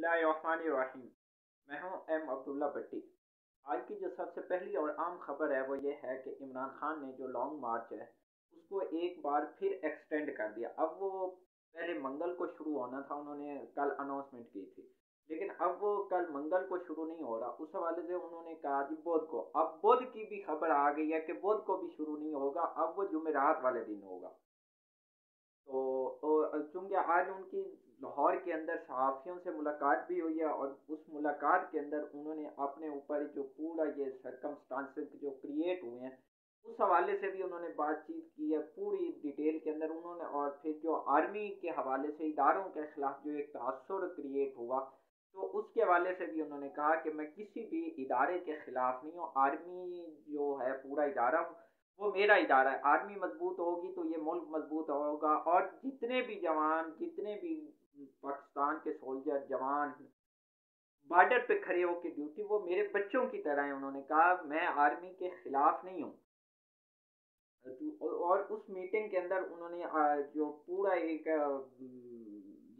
बिस्मिल्लाहिर्रहमानिर्रहीम। मैं हूं एम अब्दुल्ला भट्टी। आज की जो सबसे पहली और आम खबर है वो ये है कि इमरान खान ने जो लॉन्ग मार्च है उसको एक बार फिर एक्सटेंड कर दिया। अब वो पहले मंगल को शुरू होना था, उन्होंने कल अनाउंसमेंट की थी, लेकिन अब वो कल मंगल को शुरू नहीं हो रहा। उस हवाले से उन्होंने कहा जी बुध को। अब बुध की भी खबर आ गई है कि बुध को भी शुरू नहीं होगा, अब वो जुमेरात वाले दिन होगा। तो चूंकि आज उनकी लाहौर के अंदर सहाफ़ियों से मुलाकात भी हुई है और उस मुलाकात के अंदर उन्होंने अपने ऊपर जो पूरा ये सरकमस्टांसेस जो क्रिएट हुए हैं उस हवाले से भी उन्होंने बातचीत की है पूरी डिटेल के अंदर उन्होंने। और फिर जो आर्मी के हवाले से इदारों के खिलाफ जो एक तासुर क्रिएट हुआ तो उसके हवाले से भी उन्होंने कहा कि मैं किसी भी इदारे के खिलाफ नहीं हूँ। आर्मी जो है पूरा इदारा वो मेरा इदारा है। आर्मी मजबूत होगी तो ये मुल्क मजबूत होगा और जितने भी जवान, जितने भी पाकिस्तान के सोल्जर जवान बॉर्डर पे खड़े होकर ड्यूटी, वो मेरे बच्चों की तरह है। उन्होंने कहा मैं आर्मी के खिलाफ नहीं हूँ। और उस मीटिंग के अंदर उन्होंने जो पूरा एक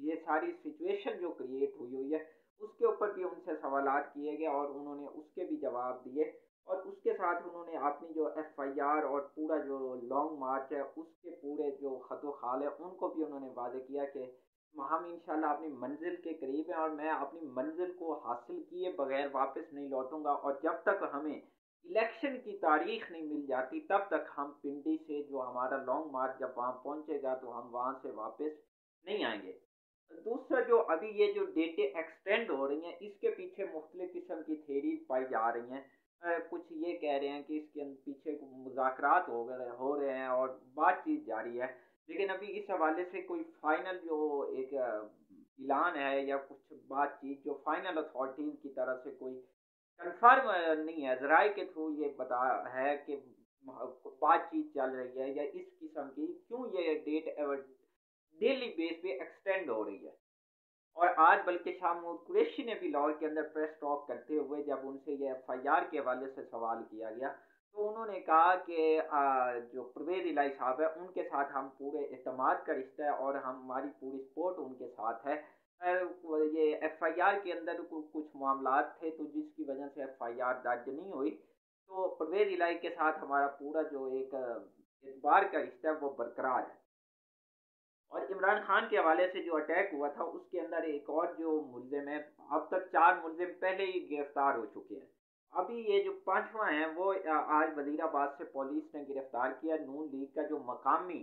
ये सारी सिचुएशन जो क्रिएट हुई हुई है उसके ऊपर भी उनसे सवालात किए गए और उन्होंने उसके भी जवाब दिए। और उसके साथ उन्होंने अपनी जो एफआईआर और पूरा जो लॉन्ग मार्च है उसके पूरे जो खतो खाल है उनको भी उन्होंने वादे किया कि हम इंशाल्लाह अपनी मंजिल के करीब हैं और मैं अपनी मंजिल को हासिल किए बगैर वापस नहीं लौटूंगा। और जब तक हमें इलेक्शन की तारीख नहीं मिल जाती तब तक हम पिंडी से जो हमारा लॉन्ग मार्च जब वहाँ पहुँचेगा तो हम वहाँ से वापस नहीं आएंगे। दूसरा जो अभी ये जो डेटें एक्सटेंड हो रही हैं इसके पीछे मुख्तलिफ किस्म की थेरीज पाई जा रही हैं। कुछ ये कह रहे हैं कि इसके पीछे मुज़ाकरात हो रहे हैं और बातचीत जारी है, लेकिन अभी इस हवाले से कोई फाइनल जो एक ऐलान है या कुछ बातचीत जो फाइनल अथॉरिटीज़ की तरफ से कोई कंफर्म नहीं है। ज़राए के थ्रू ये बता है कि बातचीत चल रही है या इस किस्म की क्यों ये डेट डेली बेस पे एक्सटेंड हो रही है। और आज बल्कि शाह महमूद कुरैशी ने भी लाहौर के अंदर प्रेस टॉक करते हुए जब उनसे ये एफआईआर के हवाले से सवाल किया गया तो उन्होंने कहा कि जो परवेज इलाही साहब है उनके साथ हम पूरे इत्तेमाद का रिश्ता है और हमारी पूरी सपोर्ट उनके साथ है। ये एफआईआर के अंदर कुछ मामलात थे तो जिसकी वजह से एफआईआर दर्ज नहीं हुई, तो परवेज इलाही के साथ हमारा पूरा जो एक एतबार का रिश्ता है वो बरकरार है। और इमरान खान के हवाले से जो अटैक हुआ था उसके अंदर एक और जो मुलजिम है, अब तक 4 मुलजिम पहले ही गिरफ्तार हो चुके हैं। अभी ये जो पांचवा है वो आज वजीराबाद से पुलिस ने गिरफ्तार किया। नून लीग का जो मकामी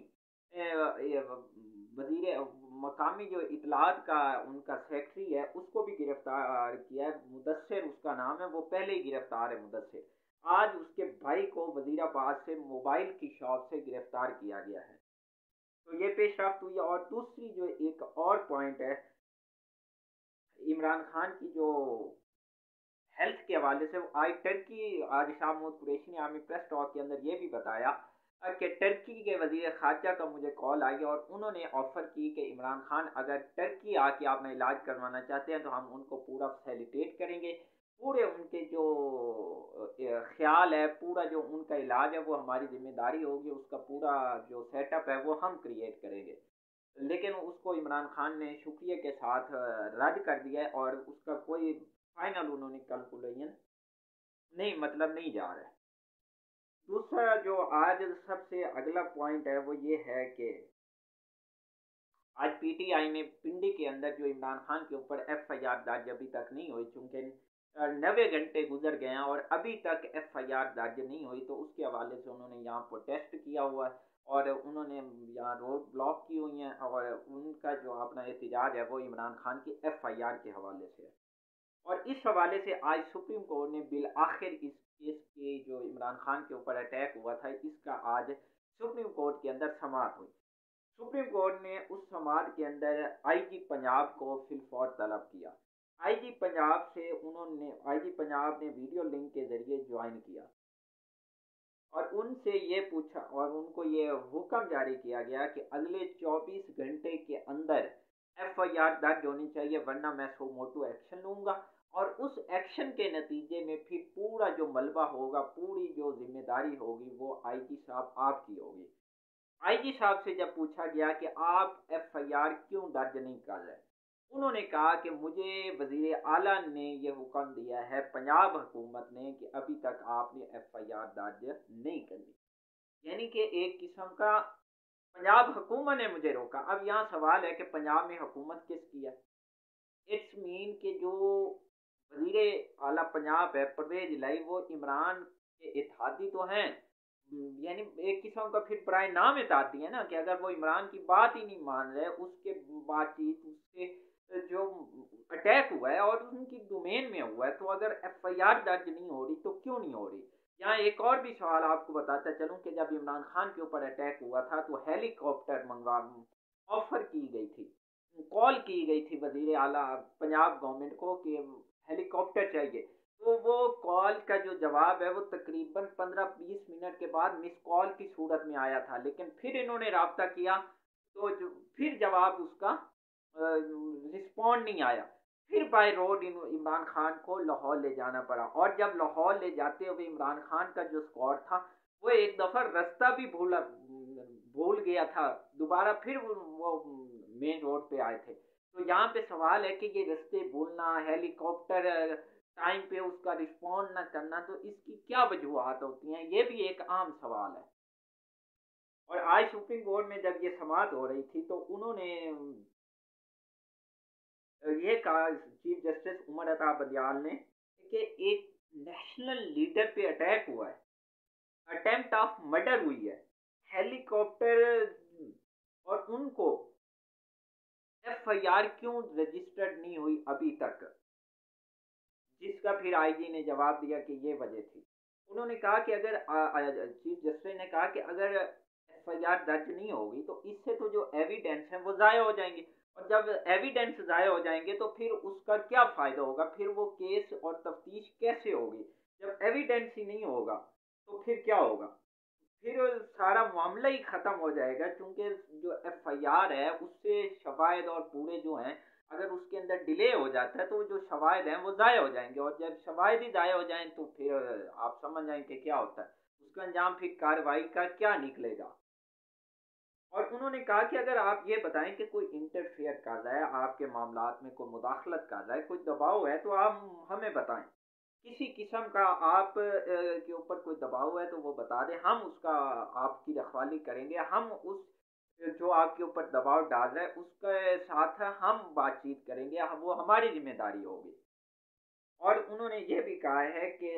वजीर मकामी जो इतलात का उनका सेक्रेटरी है उसको भी गिरफ्तार किया है। मुदस्सिर उसका नाम है, वो पहले ही गिरफ्तार है मुदस्सिर। आज उसके भाई को वजीराबाद से मोबाइल की शॉप से गिरफ्तार किया गया है। तो ये पेशरफ्त हुई है। और दूसरी जो एक और पॉइंट है इमरान खान की जो हेल्थ के हवाले से, वो आज टर्की, आज शाह महमूद कुरैशी ने आर्मी प्रेस टॉक के अंदर ये भी बताया कि टर्की के वजीर खारजा का मुझे कॉल आई और उन्होंने ऑफर की कि इमरान खान अगर टर्की आके अपना इलाज करवाना चाहते हैं तो हम उनको पूरा फैसिलिटेट करेंगे। पूरे उनके जो ख्याल है, पूरा जो उनका इलाज है वो हमारी जिम्मेदारी होगी, उसका पूरा जो सेटअप है वो हम क्रिएट करेंगे। लेकिन उसको इमरान खान ने शुक्रिया के साथ रद्द कर दिया है और उसका कोई फाइनल उन्होंने कैलकुलेशन नहीं, मतलब नहीं जा रहा है। दूसरा जो आज सबसे अगला पॉइंट है वो ये है कि आज पीटीआई ने पिंडी के अंदर जो इमरान खान के ऊपर एफआईआर दर्ज अभी तक नहीं हुई, चूंकि 90 घंटे गुजर गए हैं और अभी तक एफआईआर दर्ज नहीं हुई, तो उसके हवाले से उन्होंने यहाँ प्रोटेस्ट किया हुआ है और उन्होंने यहाँ रोड ब्लॉक की हुई हैं और उनका जो अपना एहतजाज है वो इमरान खान की एफआईआर के हवाले से है। और इस हवाले से आज सुप्रीम कोर्ट ने बिल आखिर इस केस के जो इमरान खान के ऊपर अटैक हुआ था इसका आज सुप्रीम कोर्ट के अंदर समाअत हुई। सुप्रीम कोर्ट ने उस समाअत के अंदर आईजी पंजाब को फिलफौर तलब किया। आईजी पंजाब से उन्होंने आईजी पंजाब ने वीडियो लिंक के जरिए ज्वाइन किया और उनसे ये पूछा और उनको ये हुक्म जारी किया गया कि अगले 24 घंटे के अंदर एफआईआर दर्ज होनी चाहिए वरना मैं सो मोटो एक्शन लूंगा। और उस एक्शन के नतीजे में फिर पूरा जो मलबा होगा, पूरी जो जिम्मेदारी होगी वो आईजी साहब आपकी होगी। आईजी साहब से जब पूछा गया कि आप एफआईआर क्यों दर्ज नहीं कर रहे, उन्होंने कहा कि मुझे वज़ीर आला ने ये हुक्म दिया है पंजाब हुकूमत ने कि अभी तक आपने एफआईआर दर्ज नहीं करनी। यानी कि एक किस्म का पंजाब हुकूमत ने मुझे रोका। अब यहाँ सवाल है कि पंजाब में हुकूमत किसकी है? इट्स मीन कि जो वज़ीर आला पंजाब है परवेज़ इलाही, वो इमरान के इत्तेहादी तो हैं। यानी एक किस्म का फिर बराए नाम इत्तेहादी है ना, कि अगर वो इमरान की बात ही नहीं मान रहे, उसके बातचीत उससे जो अटैक हुआ है और उनकी डोमेन में हुआ है, तो अगर एफआईआर दर्ज नहीं हो रही तो क्यों नहीं हो रही? यहाँ एक और भी सवाल आपको बताता चलूं कि जब इमरान खान के ऊपर अटैक हुआ था तो हेलीकॉप्टर मंगवा ऑफर की गई थी, कॉल की गई थी वजीर आला पंजाब गवर्नमेंट को कि हेलीकॉप्टर चाहिए। तो वो कॉल का जो जवाब है वो तकरीबन 15-20 मिनट के बाद मिस कॉल की सूरत में आया था, लेकिन फिर इन्होंने रब्ता किया तो फिर जवाब उसका रिस्पॉन्ड नहीं आया। फिर बाय रोड इमरान खान को लाहौर ले जाना पड़ा, और जब लाहौर ले जाते हुए इमरान खान का जो स्क्वाड था वो एक दफ़ा रास्ता भी भूल गया था, दोबारा फिर वो मेन रोड पे आए थे। तो यहाँ पे सवाल है कि ये रास्ते भूलना, हेलीकॉप्टर टाइम पे उसका रिस्पॉन्ड ना करना, तो इसकी क्या वजूहत होती हैं, ये भी एक आम सवाल है। और आज सुप्रीम कोर्ट में जब ये समाअत हो रही थी तो उन्होंने ये कहा चीफ जस्टिस उमर अता बंदियाल ने कि एक नेशनल लीडर पे अटैक हुआ है, अटेम्प्ट ऑफ मर्डर हुई है, हेलीकॉप्टर, और उनको एफआईआर क्यों रजिस्टर्ड नहीं हुई अभी तक? जिसका फिर आईजी ने जवाब दिया कि ये वजह थी। उन्होंने कहा कि अगर चीफ जस्टिस ने कहा कि अगर एफआईआर दर्ज नहीं होगी तो इससे तो जो एविडेंस है वो ज़ाया हो जाएंगे, और जब एविडेंस ज़ाया हो जाएंगे तो फिर उसका क्या फ़ायदा होगा, फिर वो केस और तफ्तीश कैसे होगी? जब एविडेंस ही नहीं होगा तो फिर क्या होगा? फिर सारा मामला ही ख़त्म हो जाएगा, क्योंकि जो एफआईआर है उससे शवाहिद और पूरे जो हैं, अगर उसके अंदर डिले हो जाता है तो जो शवाहिद हैं वो ज़ाया हो जाएंगे, और जब शवाहिद ही ज़ाया हो जाएं तो फिर आप समझ जाएंगे क्या होता है, उसका अंजाम फिर कार्रवाई का क्या निकलेगा। और उन्होंने कहा कि अगर आप ये बताएं कि कोई इंटरफेयर कर रहा है आपके मामलात में, कोई मुदाखलत कर रहा है, कोई दबाव है, तो आप हमें बताएं। किसी किस्म का आप के ऊपर कोई दबाव है तो वो बता दें, हम उसका आपकी रखवाली करेंगे, हम उस जो आपके ऊपर दबाव डाल रहा है उसके साथ हम बातचीत करेंगे, हम वो हमारी जिम्मेदारी होगी। और उन्होंने ये भी कहा है कि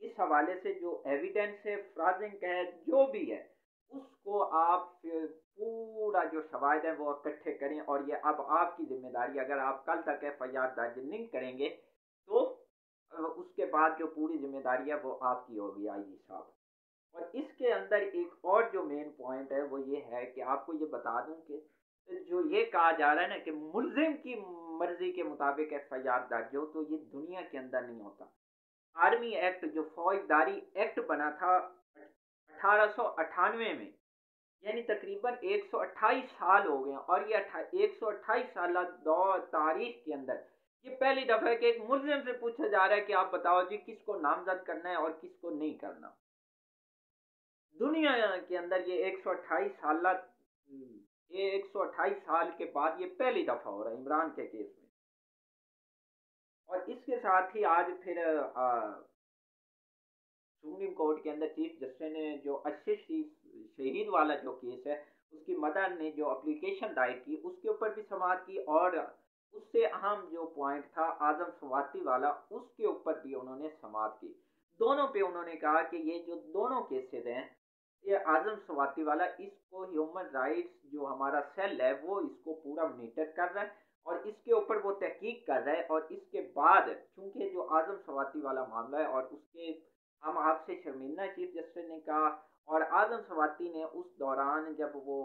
इस हवाले से जो एविडेंस है, फ्राजिंग है, जो भी है, उसको आप फिर पूरा जो शवाहिद है वो इकट्ठे करें, और ये अब आपकी जिम्मेदारी, अगर आप कल तक एफआईआर दर्ज नहीं करेंगे तो उसके बाद जो पूरी जिम्मेदारी है वो आपकी होगी आईजी साहब। और इसके अंदर एक और जो मेन पॉइंट है वो ये है कि आपको ये बता दूं कि जो ये कहा जा रहा है ना कि मुलजिम की मर्जी के मुताबिक एफआईआर दर्ज हो, तो ये दुनिया के अंदर नहीं होता। आर्मी एक्ट जो फौजदारी एक्ट बना था 1898 में, यानी तकरीबन 128 साल हो गए हैं, और ये 128 साल दौर तारीख के अंदर ये पहली दफा है कि एक मुलजिम से पूछा जा रहा है कि आप बताओ जी किसको नामजद करना है और किसको नहीं करना। दुनिया के अंदर ये 128 साल, ये 128 साल के बाद ये पहली दफा हो रहा है इमरान के केस में। और इसके साथ ही आज फिर सुप्रीम कोर्ट के अंदर चीफ जस्टिस ने जो अच्छे शहीद वाला जो केस है, उसकी मदर ने जो एप्लीकेशन दायर की उसके ऊपर भी समाअत की, और उससे अहम जो पॉइंट था आजम स्वाति वाला, उसके ऊपर भी उन्होंने समाअत की। दोनों पे उन्होंने कहा कि ये जो दोनों केसेस हैं, ये आजम स्वाति वाला, इसको ह्यूमन राइट्स जो हमारा सेल है वो इसको पूरा मॉनिटर कर रहा है, और इसके ऊपर वो तहकीक कर रहा है। और इसके बाद चूंकि जो आजम स्वाति वाला मामला है और उसके हम आपसे शर्मिंदा, चीफ जस्टिस ने कहा, और आजम सवाती ने उस दौरान जब वो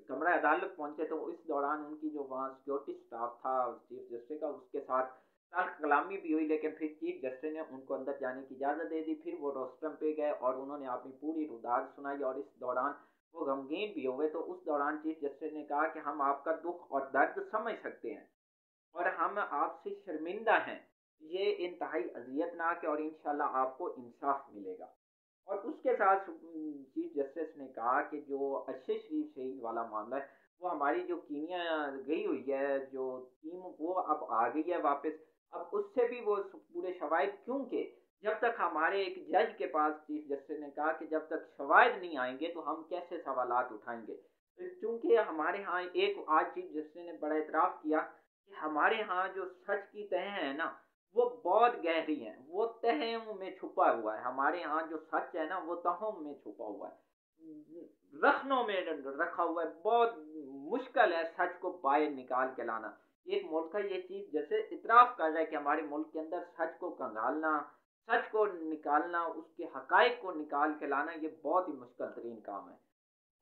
कमरा अदालत पहुंचे तो इस दौरान उनकी जो वहाँ सिक्योरिटी स्टाफ था चीफ जस्टिस का, उसके साथ तल्ख कलामी भी हुई, लेकिन फिर चीफ जस्टिस ने उनको अंदर जाने की इजाज़त दे दी। फिर वो रोस्टम पे गए और उन्होंने अपनी पूरी रुदाद सुनाई, और इस दौरान वो गमगीन भी हो गए। तो उस दौरान चीफ जस्टिस ने कहा कि हम आपका दुख और दर्द समझ सकते हैं, और हम आपसे शर्मिंदा हैं, ये इंतहाई अजियतनाक है, और इंशाल्लाह आपको इंसाफ मिलेगा। और उसके साथ चीफ जस्टिस ने कहा कि जो अच्छे शरीफ शहीद वाला मामला है वो हमारी जो कीनिया गई हुई है जो टीम, वो अब आ गई है वापस। अब उससे भी वो पूरे शवाहिद, क्योंकि जब तक हमारे एक जज के पास चीफ जस्टिस ने कहा कि जब तक शवाहिद नहीं आएंगे तो हम कैसे सवालात उठाएंगे। तो क्योंकि हमारे यहाँ एक आज चीफ जस्टिस ने बड़ा इतराफ़ किया कि हमारे यहाँ जो सच की तह है ना, वो बहुत गहरी है, वो तहों में छुपा हुआ है। हमारे यहाँ जो सच है ना, वो तहों में छुपा हुआ है, रखनों में रखा हुआ है। बहुत मुश्किल है सच को बाहर निकाल के लाना। एक मुल्क का ये चीज जैसे इतराफ कर रहा है कि हमारे मुल्क के अंदर सच को कंगालना, सच को निकालना, उसके हकायक को निकाल के लाना, ये बहुत ही मुश्किल तरीन काम है।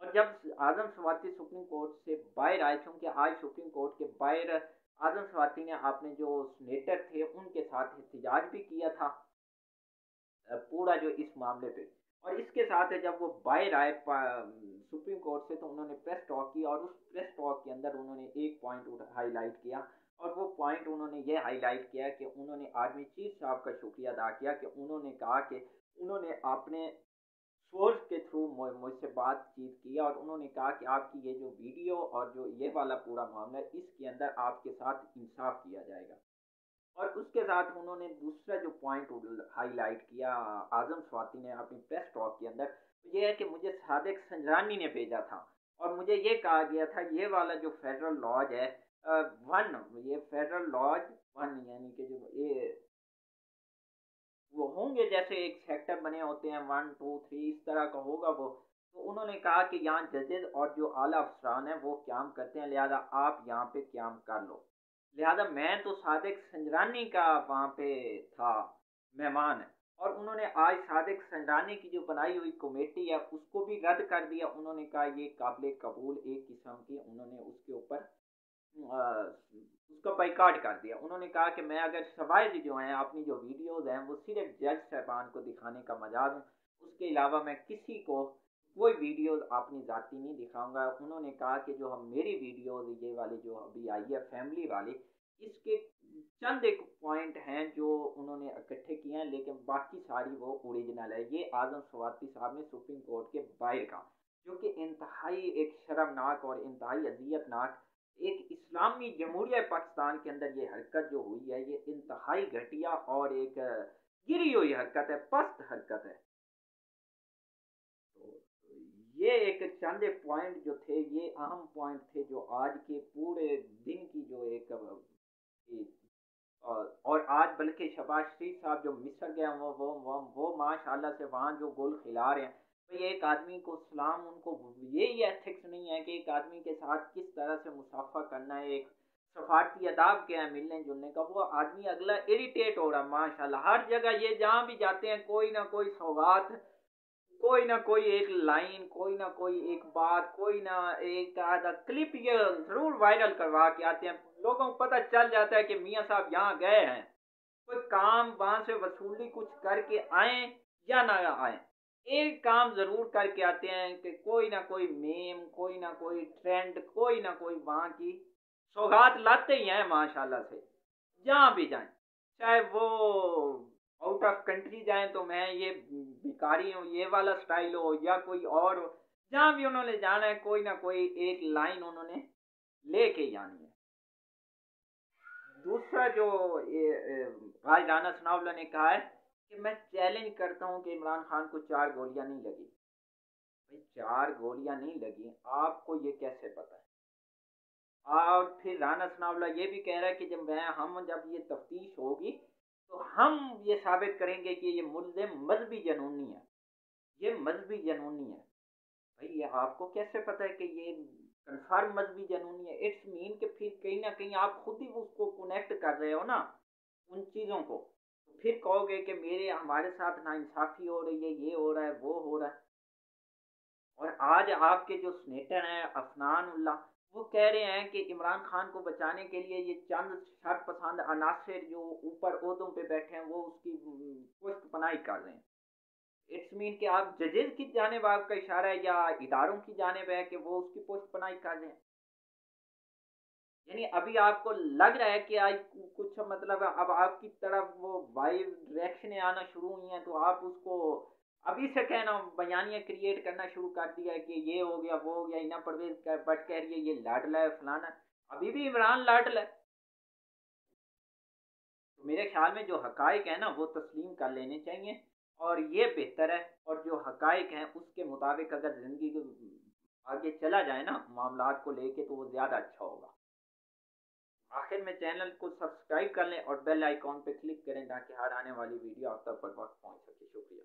और जब आजम स्वाति सुप्रीम कोर्ट से बाहर आए, क्योंकि आज सुप्रीम कोर्ट के बाहर आजम स्वाति ने आपने जो सीनेटर थे उनके साथ एहतजाज भी किया था पूरा जो इस मामले पे। और इसके साथ जब वो बाहर आए सुप्रीम कोर्ट से, तो उन्होंने प्रेस टॉक की, और उस प्रेस टॉक के अंदर उन्होंने एक पॉइंट हाईलाइट किया। और वो पॉइंट उन्होंने ये हाईलाइट किया कि उन्होंने आर्मी चीफ साहब का शुक्रिया अदा किया कि उन्होंने कहा कि उन्होंने अपने सोर्स के थ्रू मुझसे बातचीत की, और उन्होंने कहा कि आपकी ये जो वीडियो और जो ये वाला पूरा मामला है, इसके अंदर आपके साथ इंसाफ किया जाएगा। और उसके साथ उन्होंने दूसरा जो पॉइंट हाईलाइट किया आजम स्वाति ने अपनी प्रेस टॉक के अंदर, तो ये है कि मुझे सादिक संजरानी ने भेजा था, और मुझे ये कहा गया था ये वाला जो फेडरल लॉज है वन, ये फेडरल लॉज वन, यानी कि जो ये वो होंगे जैसे एक सेक्टर बने होते हैं 1 2 3 इस तरह का होगा वो। तो उन्होंने कहा कि यहाँ जजेस और जो आला अफसरान है वो क्याम करते हैं, लिहाजा आप यहाँ पे क्याम कर लो। लिहाजा मैं तो सादिक संजरानी का वहाँ पे था मेहमान है, और उन्होंने आज सादिक संजरानी की जो बनाई हुई कमेटी है उसको भी रद्द कर दिया। उन्होंने कहा ये काबिल कबूल एक किस्म की, उन्होंने उसके ऊपर उसका बाइकाट कर दिया। उन्होंने कहा कि मैं अगर शवाहिद जो हैं अपनी जो वीडियोस हैं वो सिर्फ जज साहबान को दिखाने का मजाज हूँ, उसके अलावा मैं किसी को कोई वीडियोस अपनी जाती नहीं दिखाऊंगा। उन्होंने कहा कि जो हम मेरी वीडियोस ये वाली जो अभी आई है फैमिली वाली, इसके चंद एक पॉइंट हैं जो उन्होंने इकट्ठे किए हैं, लेकिन बाकी सारी वो ओरिजिनल है। ये आजम स्वाति साहब ने सुप्रीम कोर्ट के बाहर का, जो कि इंतहाई एक शर्मनाक और इंतहाई अजियतनाक, एक इस्लामी जमहूरिया पाकिस्तान के अंदर ये हरकत जो हुई है, ये इंतहाई घटिया और एक गिरी हुई हरकत है, पस्त हरकत है। तो ये एक चंद पॉइंट जो थे, ये अहम पॉइंट थे जो आज के पूरे दिन की जो और आज बल्कि शबाज शरीफ साहब जो मिस्र गए वो माशाल्लाह से वहाँ जो गोल खिला रहे हैं। तो एक आदमी को सलाम, उनको ये एथिक्स नहीं है कि एक आदमी के साथ किस तरह से मुसाफा करना है, एक सफारती अदाब क्या है मिलने जुलने का। वो आदमी अगला इरिटेट हो रहा माशाल्लाह, हर जगह ये जहाँ भी जाते हैं कोई ना कोई सौगात, कोई ना कोई एक लाइन, कोई ना कोई एक बात, कोई ना एक आधा क्लिप ये जरूर वायरल करवा के आते हैं। लोगों को पता चल जाता है कि मियाँ साहब यहाँ गए हैं, कोई काम वहां से वसूली कुछ करके आए या ना आए, एक काम जरूर करके आते हैं कि कोई ना कोई मेम, कोई ना कोई ट्रेंड, कोई ना कोई वहां की सौगात लाते ही हैं माशाल्लाह से, जहां भी जाएं। चाहे वो आउट ऑफ कंट्री जाएं तो मैं ये भिखारी हूँ ये वाला स्टाइल हो, या कोई और हो, जहां भी उन्होंने जाना है कोई ना कोई एक लाइन उन्होंने लेके जानी है। दूसरा जो आज राना सनाउल्लाह ने कहा है कि मैं चैलेंज करता हूं कि इमरान खान को 4 गोलियां नहीं लगी। भाई 4 गोलियां नहीं लगी, आपको ये कैसे पता है? और फिर राना सनाउल्लाह ये भी कह रहा है कि जब ये तफ्तीश होगी तो हम ये साबित करेंगे कि ये मुल्जिम मजहबी जनूनी है, ये मजहबी जनूनी है। भाई ये आपको कैसे पता है कि ये कन्फर्म मजहबी जनूनी है? इट्स मीन कि फिर कहीं ना कहीं आप खुद ही उसको कनेक्ट कर रहे हो ना उन चीज़ों को। तो फिर कहोगे कि मेरे हमारे साथ नाइंसाफ़ी हो रही है, ये हो रहा है, वो हो रहा है। और आज आपके जो स्नेटर हैं अफनान उल्लाह, वो कह रहे हैं कि इमरान खान को बचाने के लिए ये चंद शरपसंद अनासर जो ऊपर ओहदों पे बैठे हैं वो उसकी पुष्ट पनाही कर रहे हैं। इट्स मीन कि आप जजेस की जानिब आपका इशारा है या इदारों की जानिब है कि वो उसकी पुष्ट पनाही कर रहे हैं। यानी अभी आपको लग रहा है कि आज कुछ मतलब अब आपकी तरफ वो वाइव डायरेक्शन आना शुरू हुई हैं, तो आप उसको अभी से कहना बयानियां क्रिएट करना शुरू कर दिया है कि ये हो गया वो हो गया, इना परवेज भट्ट कह रही है ये लाडला है फलाना। अभी भी इमरान लाडला है। तो मेरे ख्याल में जो हकाइक है ना वो तस्लीम कर लेने चाहिए, और ये बेहतर है। और जो हकाइक हैं उसके मुताबिक अगर ज़िंदगी को आगे चला जाए ना मामलात को लेके, तो वो ज़्यादा अच्छा होगा। आखिर में चैनल को सब्सक्राइब कर लें और बेल आइकॉन पे क्लिक करें ताकि हर आने वाली वीडियो आप तक पर वक्त पहुंच सके। शुक्रिया।